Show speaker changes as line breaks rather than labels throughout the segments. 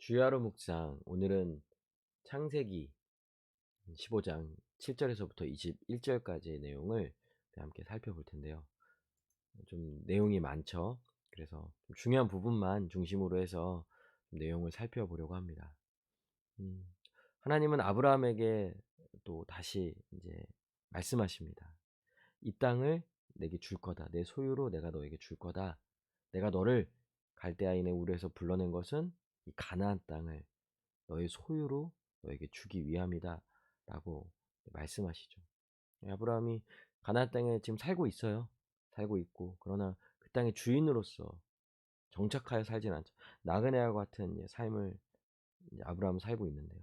주야로 묵상 오늘은 창세기 15장 7절에서부터 21절까지의 내용을 함께 살펴볼 텐데요. 좀 내용이 많죠. 그래서 좀 중요한 부분만 중심으로 해서 내용을 살펴보려고 합니다. 음, 하나님은 아브라함에게 또 다시 이제 말씀하십니다. 이 땅을 내게 줄 거다. 내 소유로 내가 너에게 줄 거다. 내가 너를 갈대아인의 우르에서 불러낸 것은 이 가나안 땅을 너의 소유로 너에게 주기 위함이다 라고 말씀하시죠. 아브라함이 가나안 땅에 지금 살고 있어요. 살고 있고, 그러나 그 땅의 주인으로서 정착하여 살진 않죠. 나그네와 같은 삶을 이제 아브라함은 살고 있는데요.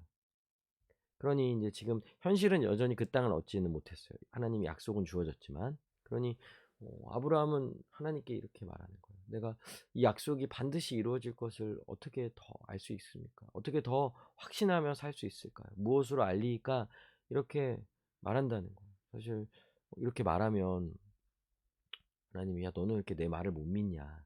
그러니 이제 지금 현실은 여전히 그 땅을 얻지는 못했어요. 하나님이 약속은 주어졌지만, 그러니 아브라함은 하나님께 이렇게 말하는 거예요. 내가 이 약속이 반드시 이루어질 것을 어떻게 더 알 수 있습니까? 어떻게 더 확신하며 살 수 있을까요? 무엇으로 알리까? 이렇게 말한다는 거예요. 사실 이렇게 말하면 하나님이 야 너는 이렇게 내 말을 못 믿냐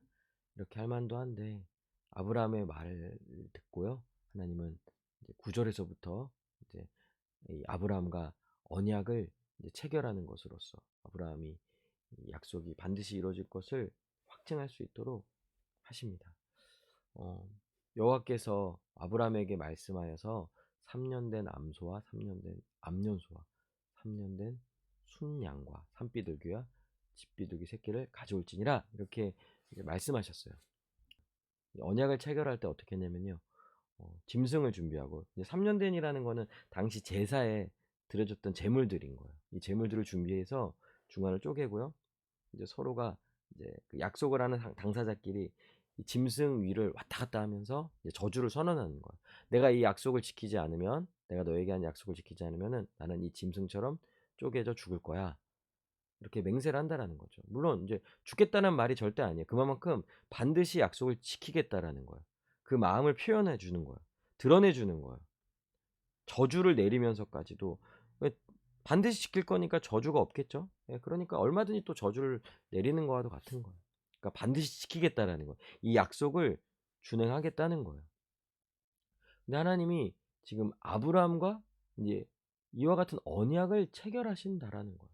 이렇게 할 만도 한데, 아브라함의 말을 듣고요, 하나님은 이제 9절에서부터 이제 이 아브라함과 언약을 이제 체결하는 것으로서 아브라함이 이 약속이 반드시 이루어질 것을 확증할 수 있도록 하십니다. 어, 여호와께서 아브라함에게 말씀하여서 3년 된 암소와 3년 된 암년소와 3년 된 순양과 산비둘기와 집비둘기 새끼를 가져올지니라 이렇게 이제 말씀하셨어요. 언약을 체결할 때 어떻게 했냐면요, 짐승을 준비하고, 이제 3년 된이라는 거는 당시 제사에 드려졌던 제물들인 거예요. 이 제물들을 준비해서 중간을 쪼개고요, 이제 서로가 이제 그 약속을 하는 당사자끼리 이 짐승 위를 왔다 갔다 하면서 이제 저주를 선언하는 거예요. 내가 이 약속을 지키지 않으면, 내가 너에게 한 약속을 지키지 않으면은 나는 이 짐승처럼 쪼개져 죽을 거야. 이렇게 맹세를 한다라는 거죠. 물론 이제 죽겠다는 말이 절대 아니에요. 그만큼 반드시 약속을 지키겠다라는 거예요. 그 마음을 표현해 주는 거예요. 드러내 주는 거예요. 저주를 내리면서까지도, 왜 반드시 지킬 거니까 저주가 없겠죠. 예, 그러니까 얼마든지 또 저주를 내리는 거와도 같은 거예요. 그러니까 반드시 지키겠다라는 거예요. 이 약속을 준행하겠다는 거예요. 근데 하나님이 지금 아브라함과 이제 이와 같은 언약을 체결하신다라는 거예요.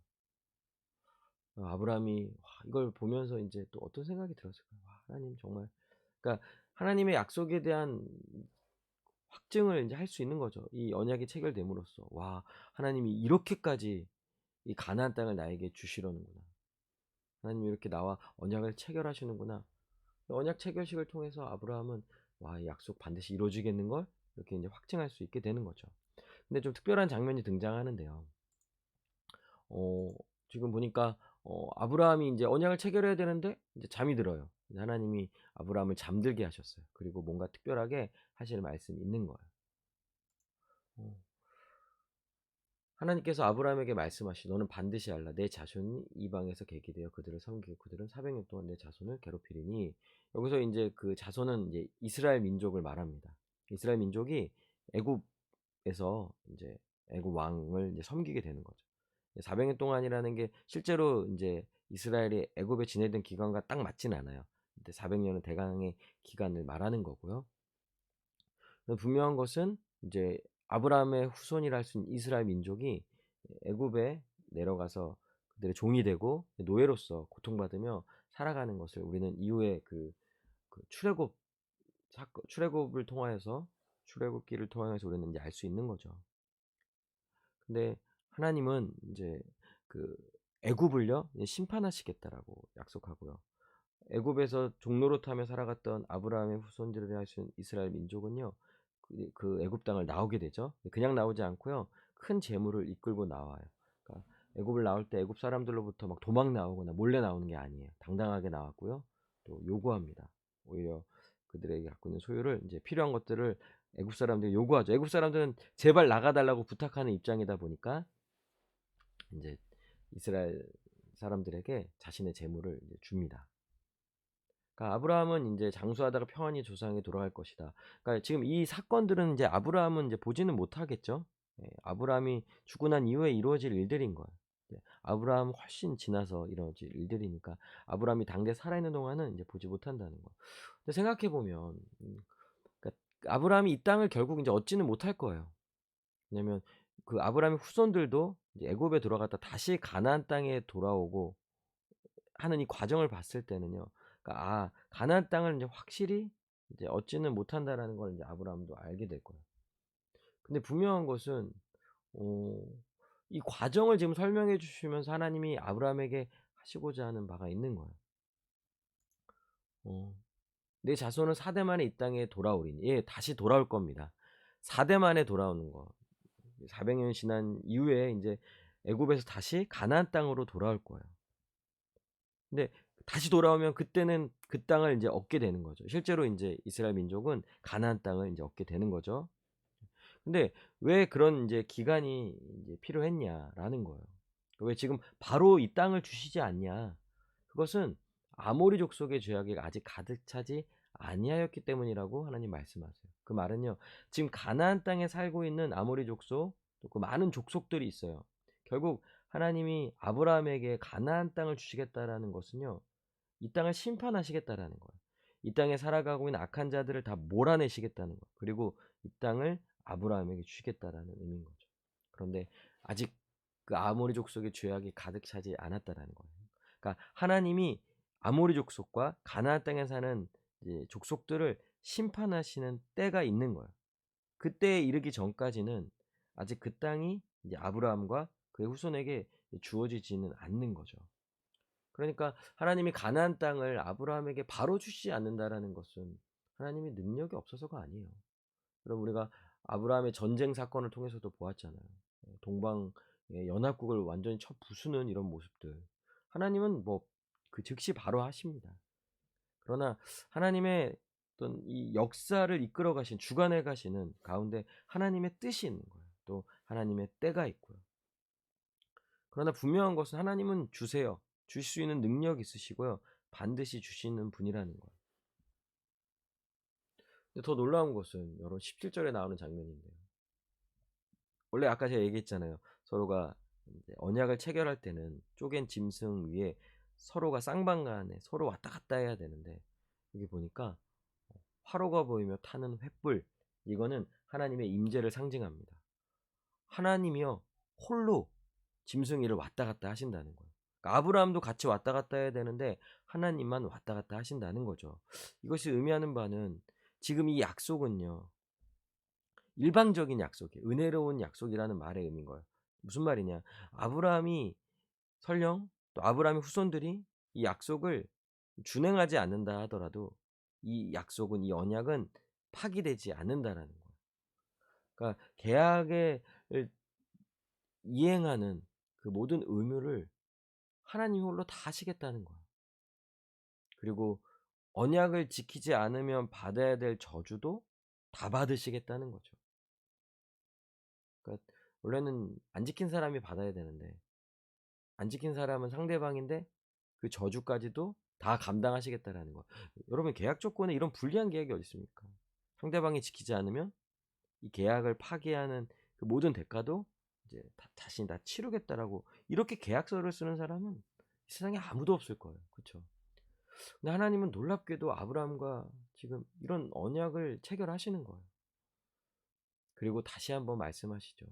아브라함이 이걸 보면서 인제 또 어떤 생각이 들었을까요? 하나님 정말, 그러니까 하나님의 약속에 대한 확증을 인제 할 수 있는 거죠. 이 언약이 체결됨으로써. 하나님이 이렇게까지 이 가나안 땅을 나에게 주시려는구나. 하나님이 이렇게 나와 언약을 체결하시는구나. 언약 체결식을 통해서 아브라함은 이 약속 반드시 이루어지겠는걸 이렇게 인제 확증할 수 있게 되는 거죠. 근데 좀 특별한 장면이 등장하는데요. 어 지금 보니까 아브라함이 인제 언약을 체결해야 되는데 인제 잠이 들어요. 이제 하나님이 아브라함을 잠들게 하셨어요. 그리고 뭔가 특별하게 하실 말씀이 있는 거예요. 어 하나님께서 아브라함에게 말씀하시되 "너는 반드시 알라. 내 자손이 이방에서 계기되어 그들을 섬기고 그들은 400년 동안 내 자손을 괴롭히리니." 여기서 인제 그 자손은 인제 이스라엘 민족을 말합니다. 이스라엘 민족이 애굽에서 인제 애굽 왕을 인제 섬기게 되는 거죠. 400년 동안이라는 게 실제로 인제 이스라엘이 애굽에 지내던 기간과 딱 맞진 않아요. 근데 400 년은 대강의 기간을 말하는 거고요. 분명한 것은 이제 아브라함의 후손이라 할 수 있는 이스라엘 민족이 애굽에 내려가서 그들의 종이 되고 노예로서 고통받으며 살아가는 것을 우리는 이후에 그 출애굽 사건, 출애굽을 통하여서, 출애굽기를 통해서 우리는 인제 알 수 있는 거죠. 근데 하나님은 인제 그 애굽을요 이제 심판하시겠다라고 약속하고요. 애굽에서 종노릇하며 살아갔던 아브라함의 후손들이라 할 수 있는 이스라엘 민족은요, 그 애굽 땅을 나오게 되죠. 그냥 나오지 않고요, 큰 재물을 이끌고 나와요. 그러니까 애굽을 나올 때 애굽 사람들로부터 막 도망 나오거나 몰래 나오는 게 아니에요. 당당하게 나왔고요. 또 요구합니다. 오히려 그들에게 갖고 있는 소유를, 인제 필요한 것들을 애굽 사람들이 요구하죠. 애굽 사람들은 제발 나가 달라고 부탁하는 입장이다 보니까 인제 이스라엘 사람들에게 자신의 재물을 이제 줍니다. 그러니까 아브라함은 인제 장수하다가 평안히 조상에게 돌아갈 것이다. 그러니까 지금 이 사건들은 인제 아브라함은 인제 보지는 못하겠죠. 예. 아브라함이 죽고 난 이후에 이루어질 일들인 거예요. 네. 아브라함 훨씬 지나서 이루어질 일들이니까 아브라함이 당대 살아있는 동안은 인제 보지 못한다는 거. 근데 생각해 보면, 그러니까 아브라함이 이 땅을 결국 인제 얻지는 못할 거예요. 왜냐면 그 아브라함의 후손들도 이제 애굽에 들어갔다 다시 가나안 땅에 돌아오고 하는 이 과정을 봤을 때는요. 그러니까 가나안 땅을 인제 확실히 이제 얻지는 못한다라는 걸 인제 아브라함도 알게 될 거예요. 근데 분명한 것은 어 이 과정을 지금 설명해 주시면서 하나님이 아브라함에게 하시고자 하는 바가 있는 거예요. 어 "내 자손은 4대 만에 이 땅에 돌아오리니." 예, 다시 돌아올 겁니다. 4대 만에 돌아오는 거. 400 년이 지난 이후에 인제 애굽에서 다시 가나안 땅으로 돌아올 거예요. 근데 다시 돌아오면 그때는 그 땅을 인제 얻게 되는 거죠. 실제로 인제 이스라엘 민족은 가나안 땅을 인제 얻게 되는 거죠. 근데 왜 그런 인제 기간이 인제 필요했냐라는 거예요. 왜 지금 바로 이 땅을 주시지 않냐. 그것은 아모리 족속의 죄악이 아직 가득 차지 아니하였기 때문이라고 하나님 말씀하세요. 그 말은요, 지금 가나안 땅에 살고 있는 아모리 족속, 또 그 많은 족속들이 있어요. 결국 하나님이 아브라함에게 가나안 땅을 주시겠다라는 것은요, 이 땅을 심판하시겠다라는 거예요. 이 땅에 살아가고 있는 악한 자들을 다 몰아내시겠다는 거예요. 그리고 이 땅을 아브라함에게 주시겠다라는 의미인 거죠. 그런데 아직 그 아모리 족속의 죄악이 가득 차지 않았다라는 거예요. 그러니까 하나님이 아모리 족속과 가나안 땅에 사는 이제 족속들을 심판하시는 때가 있는 거예요. 그때에 이르기 전까지는 아직 그 땅이 이제 아브라함과 그의 후손에게 주어지지는 않는 거죠. 그러니까 하나님이 가나안 땅을 아브라함에게 바로 주시지 않는다라는 것은 하나님이 능력이 없어서가 아니에요. 그럼 우리가 아브라함의 전쟁 사건을 통해서도 보았잖아요. 동방 연합국을 완전히 쳐 부수는 이런 모습들. 하나님은 뭐 그 즉시 바로 하십니다. 그러나 하나님의 어떤 이 역사를 이끌어 가신 주관해 가시는 가운데 하나님의 뜻이 있는 거예요. 또 하나님의 때가 있고요. 그러나 분명한 것은 하나님은 주세요. 주실 수 있는 능력이 있으시고요. 반드시 주시는 분이라는 거예요. 근데 더 놀라운 것은 여러분 17절에 나오는 장면인데요. 원래 아까 제가 얘기했잖아요. 서로가 인제 언약을 체결할 때는 쪼갠 짐승 위에 서로가 쌍방간에 서로 왔다 갔다 해야 되는데, 여기 보니까 화로가 보이며 타는 횃불, 이거는 하나님의 임재를 상징합니다. 하나님이요, 홀로 짐승 위를 왔다 갔다 하신다는 거예요. 그러니까 아브라함도 같이 왔다 갔다 해야 되는데 하나님만 왔다 갔다 하신다는 거죠. 이것이 의미하는 바는 지금 이 약속은요, 일방적인 약속이에요. 은혜로운 약속이라는 말의 의미인 거예요. 무슨 말이냐? 아브라함이 설령 또 아브라함의 후손들이 이 약속을 준행하지 않는다 하더라도 이 약속은, 이 언약은 파기되지 않는다라는 거예요. 그러니까 계약을 이행하는 그 모든 의무를 하나님이 홀로 다 하시겠다는 거예요. 그리고 언약을 지키지 않으면 받아야 될 저주도 다 받으시겠다는 거죠. 그러니까 원래는 안 지킨 사람이 받아야 되는데 안 지킨 사람은 상대방인데 그 저주까지도 다 감당하시겠다라는 거. 여러분, 계약 조건에 이런 불리한 계약이 어디 있습니까? 상대방이 지키지 않으면 이 계약을 파기하는 그 모든 대가도 이제 다 자신이 다 치르겠다라고, 이렇게 계약서를 쓰는 사람은 이 세상에 아무도 없을 거예요. 그쵸? 근데 하나님은 놀랍게도 아브라함과 지금 이런 언약을 체결하시는 거예요. 그리고 다시 한번 말씀하시죠.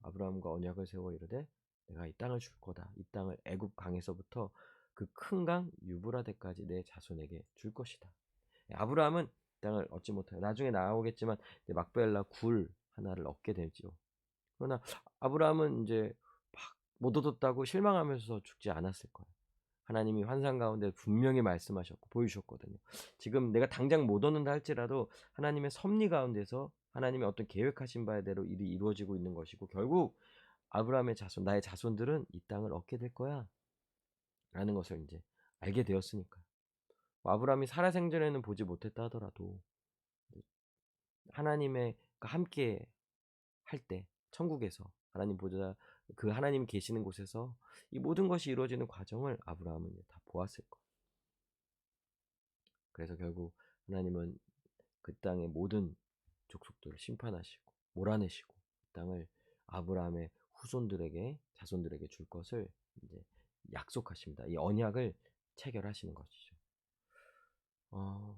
아브라함과 언약을 세워 이르되 내가 이 땅을 줄 거다. 이 땅을 애굽 강에서부터 그 큰 강 유브라데까지 내 자손에게 줄 것이다. 아브라함은 이 땅을 얻지 못해요. 나중에 나오겠지만 이제 막벨라 굴 하나를 얻게 되죠. 그러나 아브라함은 이제 막 못 얻었다고 실망하면서 죽지 않았을 거예요. 하나님이 환상 가운데 분명히 말씀하셨고 보여주셨거든요. 지금 내가 당장 못 얻는다 할지라도 하나님의 섭리 가운데서 하나님의 어떤 계획하신 바대로 일이 이루어지고 있는 것이고, 결국 아브라함의 자손, 나의 자손들은 이 땅을 얻게 될 거야 라는 것을 이제 알게 되었으니까. 뭐 아브라함이 살아생전에는 보지 못했다 하더라도 하나님의 함께 할 때 천국에서 하나님 보좌, 그 하나님 계시는 곳에서 이 모든 것이 이루어지는 과정을 아브라함은 다 보았을 거예요. 그래서 결국 하나님은 그 땅의 모든 족속들을 심판하시고 몰아내시고 그 땅을 아브라함의 후손들에게, 자손들에게 줄 것을 이제 약속하십니다. 이 언약을 체결하시는 것이죠. 어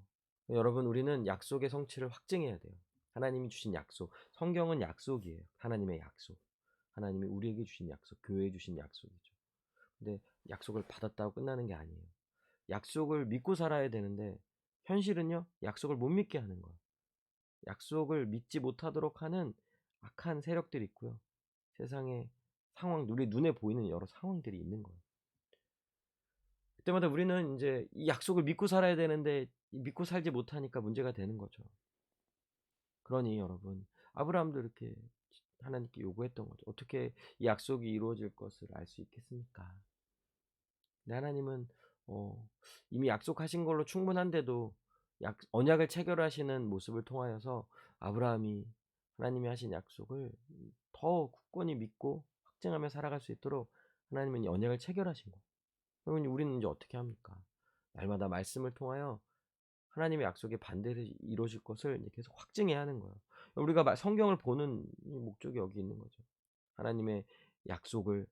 여러분, 우리는 약속의 성취를 확증해야 돼요. 하나님이 주신 약속. 성경은 약속이에요. 하나님의 약속. 하나님이 우리에게 주신 약속, 교회에 주신 약속이죠. 근데 약속을 받았다고 끝나는 게 아니에요. 약속을 믿고 살아야 되는데 현실은요, 약속을 못 믿게 하는 거예요. 약속을 믿지 못하도록 하는 악한 세력들이 있고요. 세상에 상황, 우리 눈에 보이는 여러 상황들이 있는 거예요. 그때마다 우리는 이제 이 약속을 믿고 살아야 되는데 믿고 살지 못하니까 문제가 되는 거죠. 그러니 여러분, 아브라함도 이렇게 하나님께 요구했던 거죠. 어떻게 이 약속이 이루어질 것을 알 수 있겠습니까? 근데 하나님은 어 이미 약속하신 걸로 충분한데도 언약을 체결하시는 모습을 통하여서 아브라함이 하나님이 하신 약속을 더 굳건히 믿고 확증하며 살아갈 수 있도록 하나님은 이 언약을 체결하신 거예요. 그러면 우리는 이제 어떻게 합니까? 날마다 말씀을 통하여 하나님의 약속이 반드시 이루어질 것을 이제 계속 확증해야 하는 거예요. 우리가 성경을 보는 이 목적이 여기 있는 거죠. 하나님의 약속을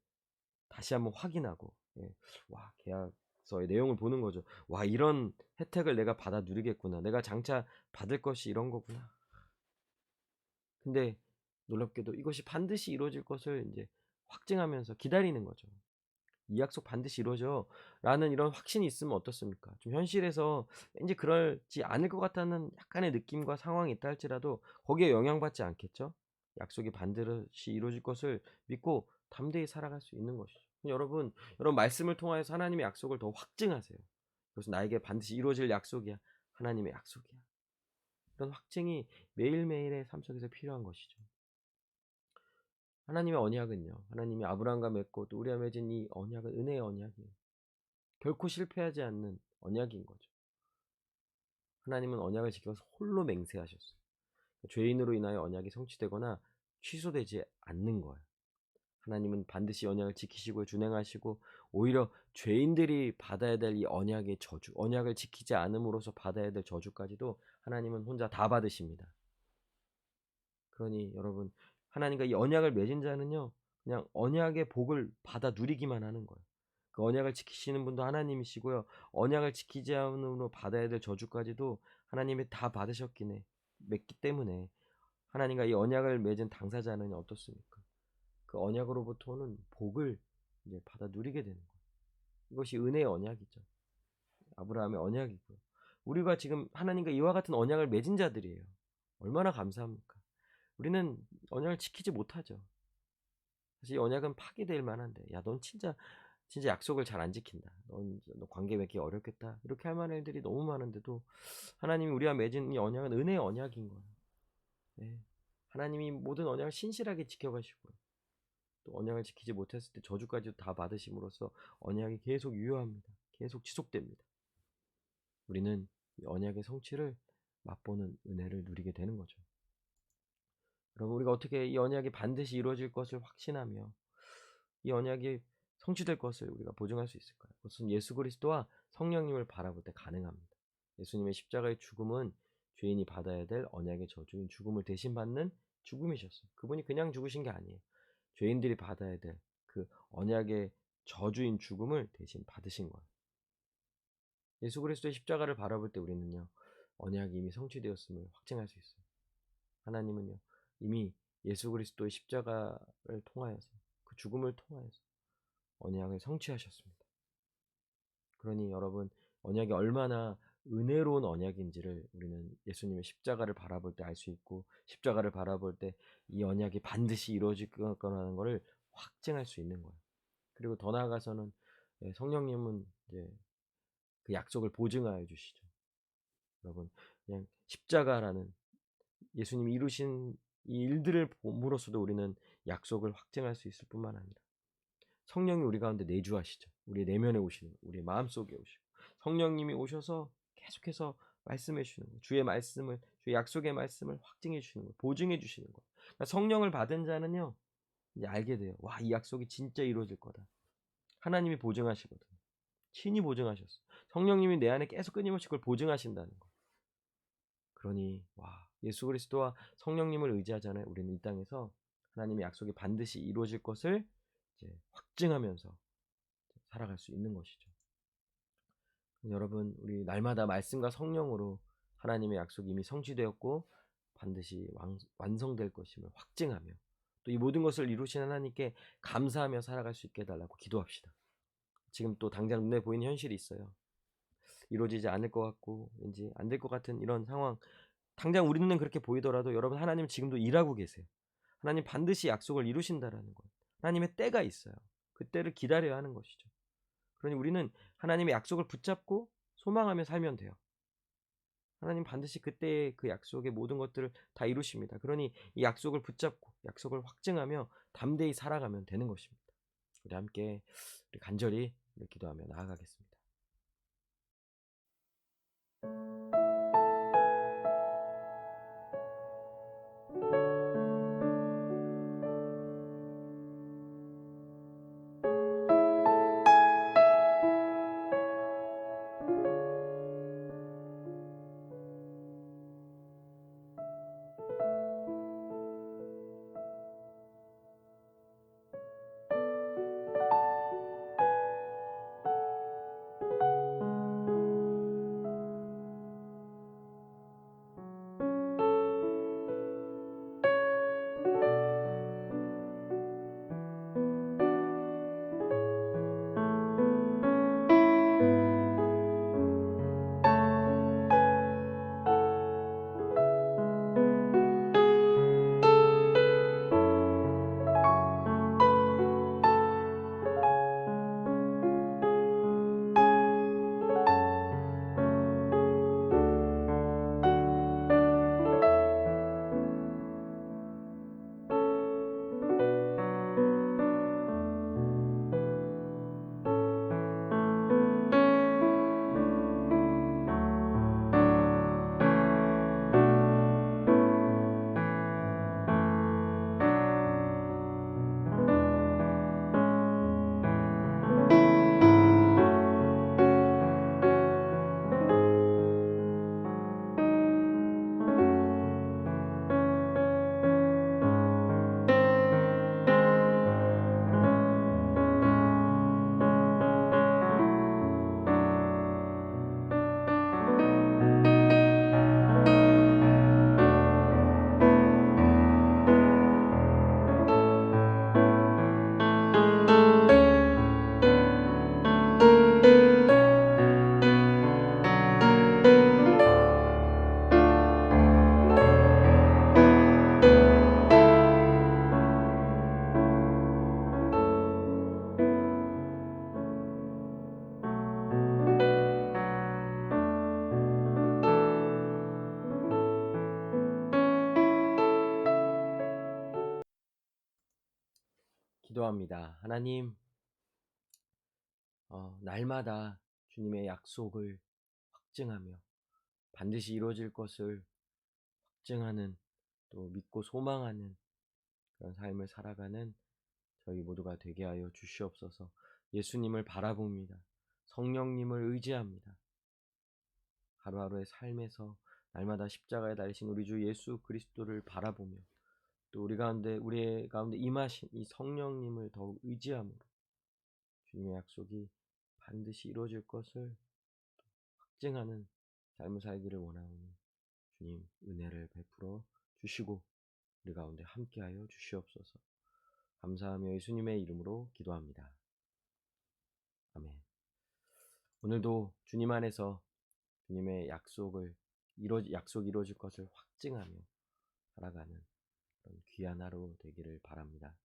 다시 한번 확인하고, 예. 와, 계약서의 내용을 보는 거죠. 와, 이런 혜택을 내가 받아 누리겠구나. 내가 장차 받을 것이 이런 거구나. 근데 놀랍게도 이것이 반드시 이루어질 것을 이제 확증하면서 기다리는 거죠. 이 약속 반드시 이루어져 라는 이런 확신이 있으면 어떻습니까? 좀 현실에서 왠지 그러지 않을 것 같다는 약간의 느낌과 상황이 있다 할지라도 거기에 영향받지 않겠죠? 약속이 반드시 이루어질 것을 믿고 담대히 살아갈 수 있는 것이죠. 여러분 말씀을 통하여서 하나님의 약속을 더 확증하세요. 그래서 나에게 반드시 이루어질 약속이야. 하나님의 약속이야. 이런 확증이 매일매일의 삶 속에서 필요한 것이죠. 하나님의 언약은요, 하나님이 아브라함과 맺고 또 우리와 맺은 이 언약은 은혜의 언약이에요. 결코 실패하지 않는 언약인 거죠. 하나님은 언약을 지켜서 홀로 맹세하셨어요. 죄인으로 인하여 언약이 성취되거나 취소되지 않는 거예요. 하나님은 반드시 언약을 지키시고 준행하시고 오히려 죄인들이 받아야 될 이 언약의 저주, 언약을 지키지 않음으로써 받아야 될 저주까지도 하나님은 혼자 다 받으십니다. 그러니 여러분, 하나님과 이 언약을 맺은 자는요, 그냥 언약의 복을 받아 누리기만 하는 거예요. 그 언약을 지키시는 분도 하나님이시고요. 언약을 지키지 않음으로 받아야 될 저주까지도 하나님이 다 받으셨기에 맺기 때문에 하나님과 이 언약을 맺은 당사자는 어떻습니까? 그 언약으로부터 오는 복을 이제 받아 누리게 되는 거예요. 이것이 은혜의 언약이죠. 아브라함의 언약이고요. 우리가 지금 하나님과 이와 같은 언약을 맺은 자들이에요. 얼마나 감사합니까? 우리는 언약을 지키지 못하죠. 사실 이 언약은 파기될 만한데, 야, 넌 진짜 약속을 잘 안 지킨다. 너 관계 맺기 어렵겠다. 이렇게 할 만한 일들이 너무 많은데도 하나님이 우리와 맺은 이 언약은 은혜의 언약인 거예요. 네. 하나님이 모든 언약을 신실하게 지켜가시고요. 또 언약을 지키지 못했을 때 저주까지도 다 받으심으로써 언약이 계속 유효합니다. 계속 지속됩니다. 우리는 이 언약의 성취를 맛보는 은혜를 누리게 되는 거죠. 여러분, 우리가 어떻게 이 언약이 반드시 이루어질 것을 확신하며 이 언약이 성취될 것을 우리가 보증할 수 있을까요? 그것은 예수 그리스도와 성령님을 바라볼 때 가능합니다. 예수님의 십자가의 죽음은 죄인이 받아야 될 언약의 저주인 죽음을 대신 받는 죽음이셨어요. 그분이 그냥 죽으신 게 아니에요. 죄인들이 받아야 될 그 언약의 저주인 죽음을 대신 받으신 거예요. 예수 그리스도의 십자가를 바라볼 때 우리는요, 언약이 이미 성취되었음을 확증할 수 있어요. 하나님은요, 이미 예수 그리스도의 십자가를 통하여서, 그 죽음을 통하여서 언약을 성취하셨습니다. 그러니 여러분, 언약이 얼마나 은혜로운 언약인지를 우리는 예수님의 십자가를 바라볼 때 알 수 있고, 십자가를 바라볼 때 이 언약이 반드시 이루어질 거라는 것을 확증할 수 있는 거예요. 그리고 더 나아가서는 성령님은 이제 그 약속을 보증하여 주시죠. 여러분, 그냥 십자가라는 예수님이 이루신 이 일들을 봄으로써도 우리는 약속을 확증할 수 있을 뿐만 아니라 성령이 우리 가운데 내주하시죠. 우리 내면에 오시는 거예요. 우리 마음속에 오시고 성령님이 오셔서 계속해서 말씀해 주시는 거예요. 주의 말씀을, 주의 약속의 말씀을 확증해 주시는 거예요. 보증해 주시는 거예요. 그러니까 성령을 받은 자는요, 이제 알게 돼요. 와, 이 약속이 진짜 이루어질 거다. 하나님이 보증하시거든요. 친히 보증하셨어. 성령님이 내 안에 계속 끊임없이 그걸 보증하신다는 거. 그러니 와, 예수 그리스도와 성령님을 의지하잖아요. 우리는 이 땅에서 하나님의 약속이 반드시 이루어질 것을 이제 확증하면서 살아갈 수 있는 것이죠. 여러분, 우리 날마다 말씀과 성령으로 하나님의 약속이 이미 성취되었고 반드시 완성될 것임을 확증하며 또 이 모든 것을 이루신 하나님께 감사하며 살아갈 수 있게 해달라고 기도합시다. 지금 또 당장 눈에 보이는 현실이 있어요. 이루어지지 않을 것 같고 왠지 안 될 것 같은 이런 상황, 당장 우리 눈엔 그렇게 보이더라도 여러분, 하나님 지금도 일하고 계세요. 하나님 반드시 약속을 이루신다라는 것. 하나님의 때가 있어요. 그 때를 기다려야 하는 것이죠. 그러니 우리는 하나님의 약속을 붙잡고 소망하며 살면 돼요. 하나님 반드시 그때의 그 약속의 모든 것들을 다 이루십니다. 그러니 이 약속을 붙잡고 약속을 확증하며 담대히 살아가면 되는 것입니다. 우리 함께 우리 간절히 기도하며 나아가겠습니다. 기도합니다. 하나님, 날마다 주님의 약속을 확증하며 반드시 이루어질 것을 확증하는, 또 믿고 소망하는 그런 삶을 살아가는 저희 모두가 되게 하여 주시옵소서. 예수님을 바라봅니다. 성령님을 의지합니다. 하루하루의 삶에서 날마다 십자가에 달리신 우리 주 예수 그리스도를 바라보며 또 우리 가운데 임하신 이 성령님을 더욱 의지함으로 주님의 약속이 반드시 이루어질 것을 확증하는 삶을 살기를 원하오니 주님 은혜를 베풀어 주시고 우리 가운데 함께하여 주시옵소서. 감사하며 예수님의 이름으로 기도합니다. 아멘. 오늘도 주님 안에서 주님의 약속이 이루어질 것을 확증하며 살아가는 그런 귀한 하루 되기를 바랍니다.